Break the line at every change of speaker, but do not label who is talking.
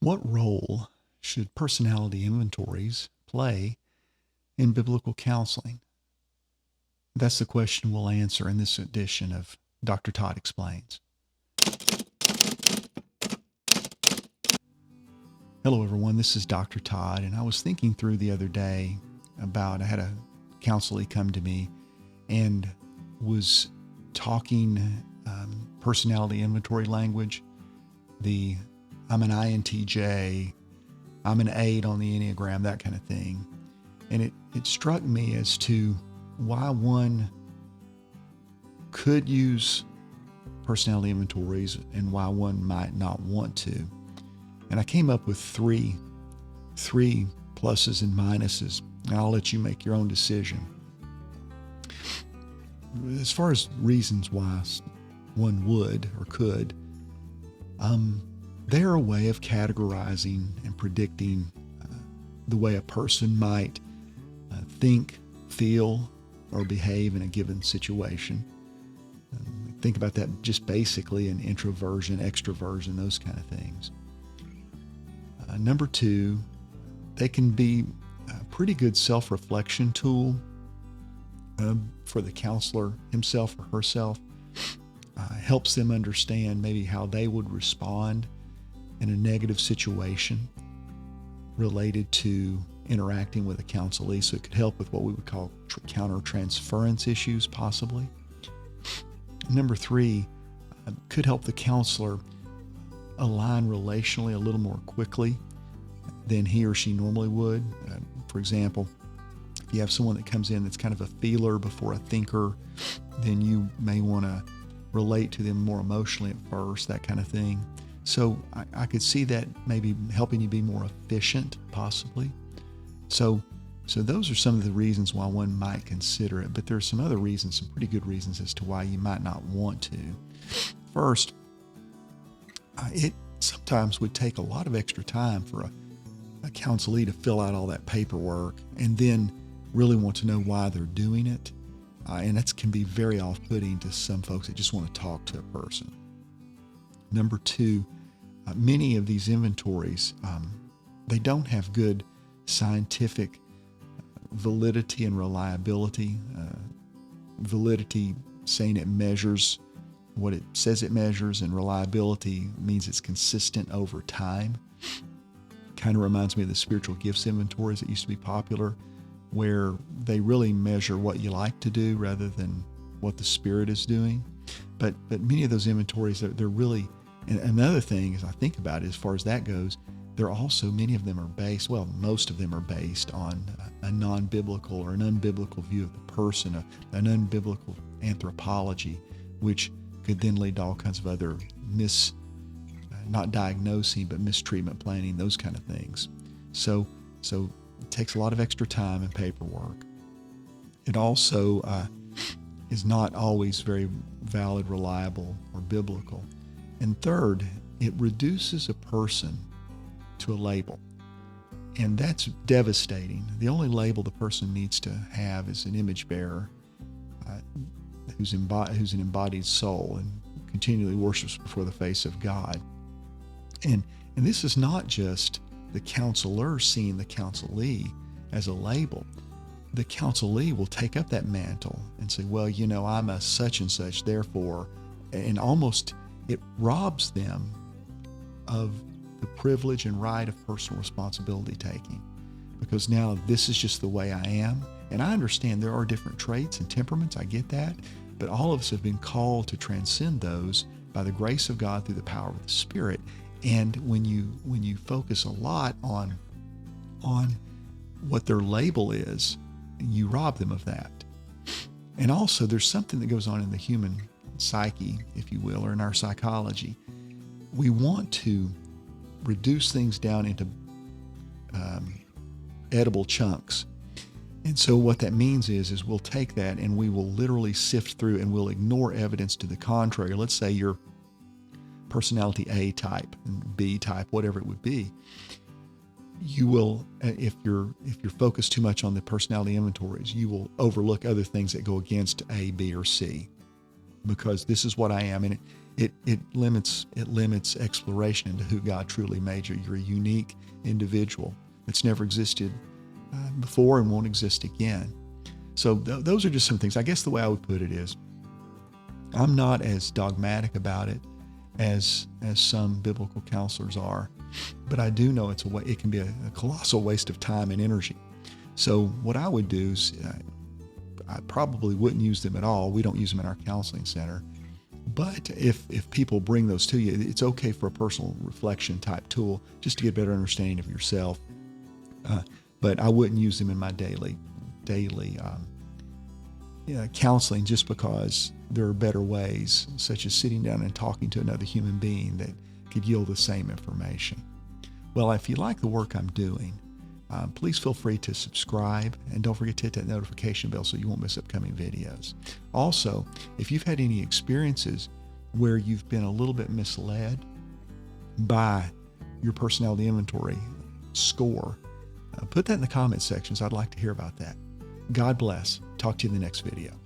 What role should personality inventories play in biblical counseling? That's the question we'll answer in this edition of Dr. Todd Explains. Hello, everyone. This is Dr. Todd, and I was thinking through the other day I had a counselee come to me and was talking personality inventory language. I'm an INTJ, I'm an 8 on the Enneagram, that kind of thing. And it struck me as to why one could use personality inventories and why one might not want to. And I came up with three pluses and minuses, and I'll let you make your own decision. As far as reasons why one would or could, they're a way of categorizing and predicting the way a person might think, feel, or behave in a given situation. Think about that just basically in introversion, extroversion, those kind of things. Number two, they can be a pretty good self-reflection tool for the counselor himself or herself. Helps them understand maybe how they would respond in a negative situation related to interacting with a counselee. So it could help with what we would call counter-transference issues, possibly. Number three, could help the counselor align relationally a little more quickly than he or she normally would. For example, if you have someone that comes in that's kind of a feeler before a thinker, then you may want to relate to them more emotionally at first, that kind of thing. So I could see that maybe helping you be more efficient, possibly. So those are some of the reasons why one might consider it, but there are some other reasons, some pretty good reasons as to why you might not want to. First, it sometimes would take a lot of extra time for a counselee to fill out all that paperwork and then really want to know why they're doing it. And that can be very off-putting to some folks that just want to talk to a person. Number two, many of these inventories, they don't have good scientific validity and reliability. Validity saying it measures what it says it measures, and reliability means it's consistent over time. Kind of reminds me of the spiritual gifts inventories that used to be popular, where they really measure what you like to do rather than what the Spirit is doing. But many of those inventories, they're really, and another thing as I think about it, as far as that goes, they're also, many of them are based, well, most of them are based on a non-biblical or an unbiblical view of the person, an unbiblical anthropology, which could then lead to all kinds of other not diagnosing, but mistreatment planning, those kind of things. So it takes a lot of extra time and paperwork. It also is not always very valid, reliable, or biblical. And third, it reduces a person to a label. And that's devastating. The only label the person needs to have is an image bearer who's an embodied soul and continually worships before the face of God. And this is not just the counselor seeing the counselee as a label. The counselee will take up that mantle and say, well, I'm a such and such, therefore, and almost it robs them of the privilege and right of personal responsibility taking, because now this is just the way I am. And I understand there are different traits and temperaments, I get that, but all of us have been called to transcend those by the grace of God through the power of the Spirit. And when you focus a lot on what their label is, you rob them of that. And also there's something that goes on in the human psyche, if you will, or in our psychology. We want to reduce things down into edible chunks. And so what that means is we'll take that and we will literally sift through and we'll ignore evidence to the contrary. Let's say you're personality A type and B type, whatever it would be. You will, if you're focused too much on the personality inventories, you will overlook other things that go against A, B, or C, because this is what I am. And it limits exploration into who God truly made you. You're a unique individual that's never existed before and won't exist again. So those are just some things. I guess the way I would put it is, I'm not as dogmatic about it as some biblical counselors are, but I do know it can be a colossal waste of time and energy. So what I would do is, I probably wouldn't use them at all. We don't use them in our counseling center. But if people bring those to you, it's okay for a personal reflection type tool, just to get a better understanding of yourself. But I wouldn't use them in my daily counseling, just because there are better ways, such as sitting down and talking to another human being, that could yield the same information. Well, if you like the work I'm doing, please feel free to subscribe, and don't forget to hit that notification bell so you won't miss upcoming videos. Also, if you've had any experiences where you've been a little bit misled by your personality inventory score, put that in the comment sections. I'd like to hear about that. God bless. Talk to you in the next video.